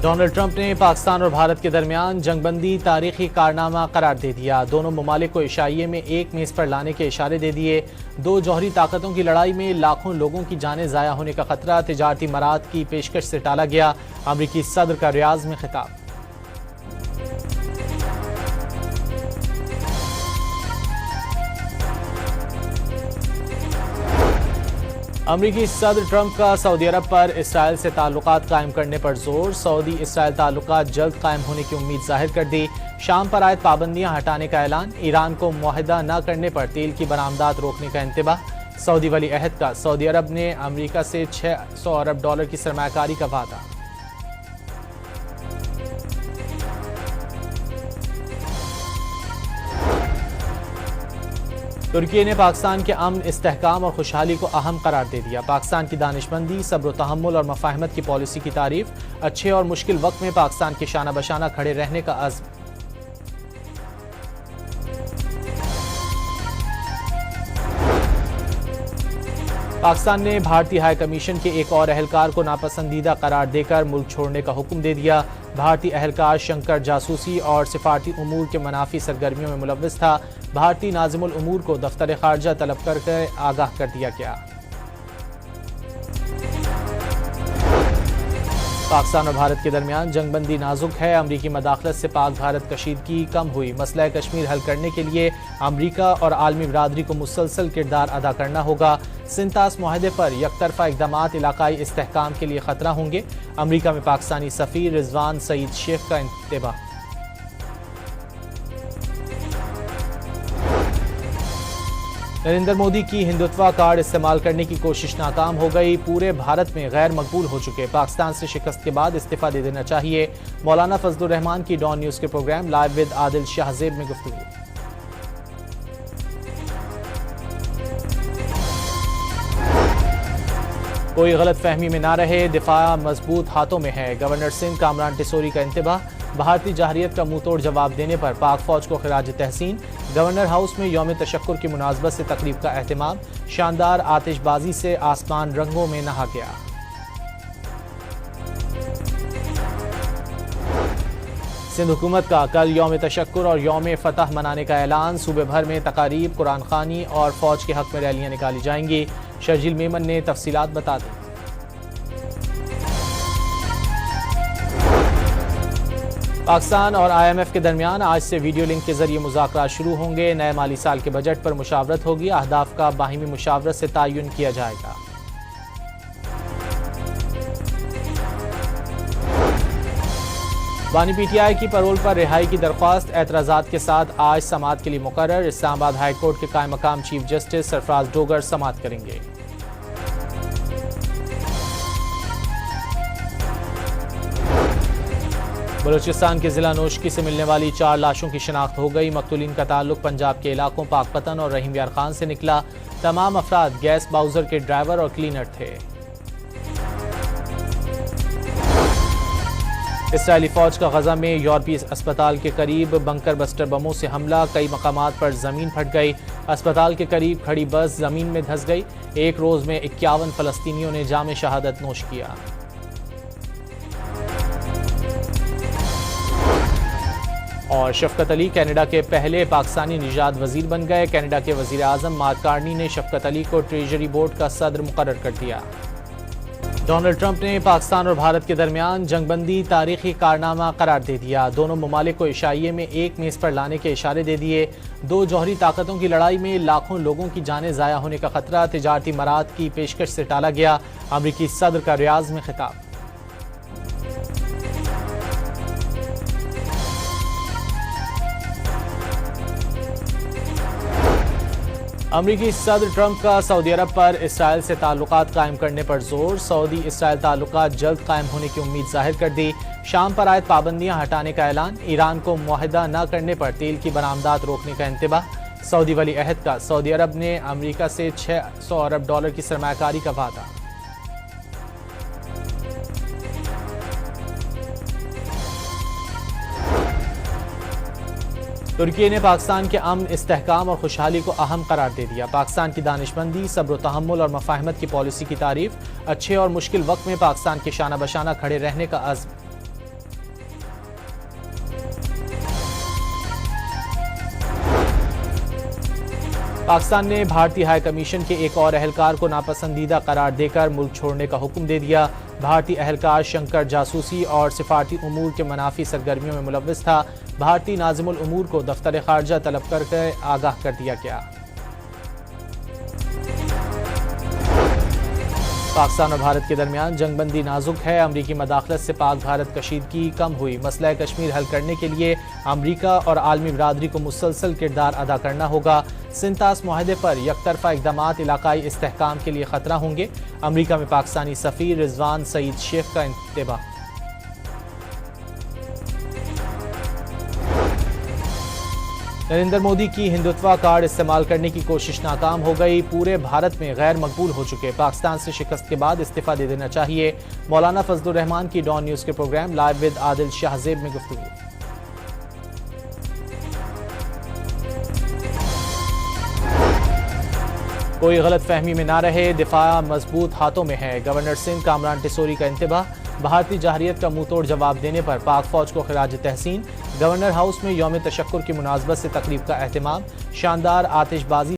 Donald Trump نے پاکستان اور بھارت کے درمیان جنگ بندی تاریخی کارنامہ قرار دے دیا۔ دونوں ممالک کو عشائیے میں ایک میز پر لانے کے اشارے دے دیے۔ دو جوہری طاقتوں کی لڑائی میں لاکھوں لوگوں کی جانیں ضائع ہونے کا خطرہ، تجارتی مراعات کی پیشکش سے ٹالا گیا۔ امریکی صدر کا ریاض میں خطاب۔ امریکی صدر ٹرمپ کا سعودی عرب پر اسرائیل سے تعلقات قائم کرنے پر زور۔ سعودی اسرائیل تعلقات جلد قائم ہونے کی امید ظاہر کر دی۔ شام پر عائد پابندیاں ہٹانے کا اعلان۔ ایران کو معاہدہ نہ کرنے پر تیل کی برآمدات روکنے کا انتباہ۔ سعودی ولی عہد کا سعودی عرب نے امریکہ سے $600 ارب کی سرمایہ کاری کا وعدہ۔ ترکی نے پاکستان کے امن، استحکام اور خوشحالی کو اہم قرار دے دیا۔ پاکستان کی دانشمندی، صبر و تحمل اور مفاہمت کی پالیسی کی تعریف۔ اچھے اور مشکل وقت میں پاکستان کے شانہ بشانہ کھڑے رہنے کا عزم۔ پاکستان نے بھارتی ہائی کمیشن کے ایک اور اہلکار کو ناپسندیدہ قرار دے کر ملک چھوڑنے کا حکم دے دیا۔ بھارتی اہلکار شنکر جاسوسی اور سفارتی امور کے منافی سرگرمیوں میں ملوث تھا۔ بھارتی ناظم الامور کو دفتر خارجہ طلب کر کے آگاہ کر دیا گیا۔ پاکستان اور بھارت کے درمیان جنگ بندی نازک ہے۔ امریکی مداخلت سے پاک بھارت کشیدگی کم ہوئی۔ مسئلہ کشمیر حل کرنے کے لیے امریکہ اور عالمی برادری کو مسلسل کردار ادا کرنا ہوگا۔ سنتاس معاہدے پر یک طرفہ اقدامات علاقائی استحکام کے لیے خطرہ ہوں گے۔ امریکہ میں پاکستانی سفیر رضوان سعید شیخ کا انتباہ۔ نریندر مودی کی ہندوتوا کارڈ استعمال کرنے کی کوشش ناکام ہو گئی۔ پورے بھارت میں غیر مقبول ہو چکے۔ پاکستان سے شکست کے بعد استعفیٰ دے دینا چاہیے۔ مولانا فضل الرحمان کی ڈان نیوز کے پروگرام لائیو ود عادل شاہزیب میں گفتگو۔ کوئی غلط فہمی میں نہ رہے، دفاع مضبوط ہاتھوں میں ہے۔ گورنر سندھ کامران ٹیسوری کا انتباہ۔ بھارتی جارحیت کا منہ توڑ جواب دینے پر پاک فوج کو خراج تحسین۔ گورنر ہاؤس میں یوم تشکر کی مناسبت سے تقریب کا اہتمام۔ شاندار آتش بازی سے آسمان رنگوں میں نہا گیا۔ سندھ حکومت کا کل یوم تشکر اور یوم فتح منانے کا اعلان۔ صوبے بھر میں تقاریب، قرآن خوانی اور فوج کے حق میں ریلیاں نکالی جائیں گی۔ شرجیل میمن نے تفصیلات بتا دی۔ پاکستان اور IMF کے درمیان آج سے ویڈیو لنک کے ذریعے مذاکرات شروع ہوں گے۔ نئے مالی سال کے بجٹ پر مشاورت ہوگی۔ اہداف کا باہمی مشاورت سے تعین کیا جائے گا۔ بانی PTI کی پرول پر رہائی کی درخواست اعتراضات کے ساتھ آج سماعت کے لیے مقرر۔ اسلام آباد ہائی کورٹ کے قائم مقام چیف جسٹس سرفراز ڈوگر سماعت کریں گے۔ بلوچستان کے ضلع نوشکی سے ملنے والی 4 لاشوں کی شناخت ہو گئی۔ مقتولین کا تعلق پنجاب کے علاقوں پاک پتن اور رحیم یار خان سے نکلا۔ تمام افراد گیس باؤزر کے ڈرائیور اور کلینر تھے۔ اسرائیلی فوج کا غزہ میں یورپی اسپتال کے قریب بنکر بسٹر بموں سے حملہ۔ کئی مقامات پر زمین پھٹ گئی۔ اسپتال کے قریب کھڑی بس زمین میں دھس گئی۔ ایک روز میں 51 فلسطینیوں نے جام شہادت نوش کیا۔ اور شفقت علی کینیڈا کے پہلے پاکستانی نژاد وزیر بن گئے۔ کینیڈا کے وزیر اعظم مارک کارنی نے شفقت علی کو ٹریجری بورڈ کا صدر مقرر کر دیا۔ ڈونلڈ ٹرمپ نے پاکستان اور بھارت کے درمیان جنگ بندی تاریخی کارنامہ قرار دے دیا۔ دونوں ممالک کو عشائیے میں ایک میز پر لانے کے اشارے دے دیے۔ دو جوہری طاقتوں کی لڑائی میں لاکھوں لوگوں کی جانیں ضائع ہونے کا خطرہ، تجارتی مراعات کی پیشکش سے ٹالا گیا۔ امریکی صدر کا ریاض میں خطاب۔ امریکی صدر ٹرمپ کا سعودی عرب پر اسرائیل سے تعلقات قائم کرنے پر زور۔ سعودی اسرائیل تعلقات جلد قائم ہونے کی امید ظاہر کر دی۔ شام پر عائد پابندیاں ہٹانے کا اعلان۔ ایران کو معاہدہ نہ کرنے پر تیل کی برآمدات روکنے کا انتباہ۔ سعودی ولی عہد کا سعودی عرب نے امریکہ سے $600 ارب کی سرمایہ کاری کا وعدہ۔ ترکی نے پاکستان کے امن، استحکام اور خوشحالی کو اہم قرار دے دیا۔ پاکستان کی دانشمندی، صبر و تحمل اور مفاہمت کی پالیسی کی تعریف۔ اچھے اور مشکل وقت میں پاکستان کے شانہ بشانہ کھڑے رہنے کا عزم۔ پاکستان نے بھارتی ہائی کمیشن کے ایک اور اہلکار کو ناپسندیدہ قرار دے کر ملک چھوڑنے کا حکم دے دیا۔ بھارتی اہلکار شنکر جاسوسی اور سفارتی امور کے منافی سرگرمیوں میں ملوث تھا۔ بھارتی ناظم الامور کو دفتر خارجہ طلب کر کے آگاہ کر دیا گیا۔ پاکستان اور بھارت کے درمیان جنگ بندی نازک ہے۔ امریکی مداخلت سے پاک بھارت کشیدگی کم ہوئی۔ مسئلہ کشمیر حل کرنے کے لیے امریکہ اور عالمی برادری کو مسلسل کردار ادا کرنا ہوگا۔ سنتاس معاہدے پر یک طرفہ اقدامات علاقائی استحکام کے لیے خطرہ ہوں گے۔ امریکہ میں پاکستانی سفیر رضوان سعید شیخ کا انتباہ۔ نریندر مودی کی ہندوتوا کارڈ استعمال کرنے کی کوشش ناکام ہو گئی۔ پورے بھارت میں غیر مقبول ہو چکے۔ پاکستان سے شکست کے بعد استعفیٰ دے دینا چاہیے۔ مولانا فضل الرحمان کی ڈان نیوز کے پروگرام لائیو ود عادل شاہ زیب میں گفتگو۔ کوئی غلط فہمی میں نہ رہے، دفاع مضبوط ہاتھوں میں ہے۔ گورنر سندھ کامران ٹیسوری کا انتباہ۔ بھارتی جارحیت کا منہ توڑ جواب دینے پر پاک فوج کو خراج تحسین۔ گورنر ہاؤس میں یوم تشکر کی مناسبت سے تقریب کا اہتمام۔ شاندار آتش بازی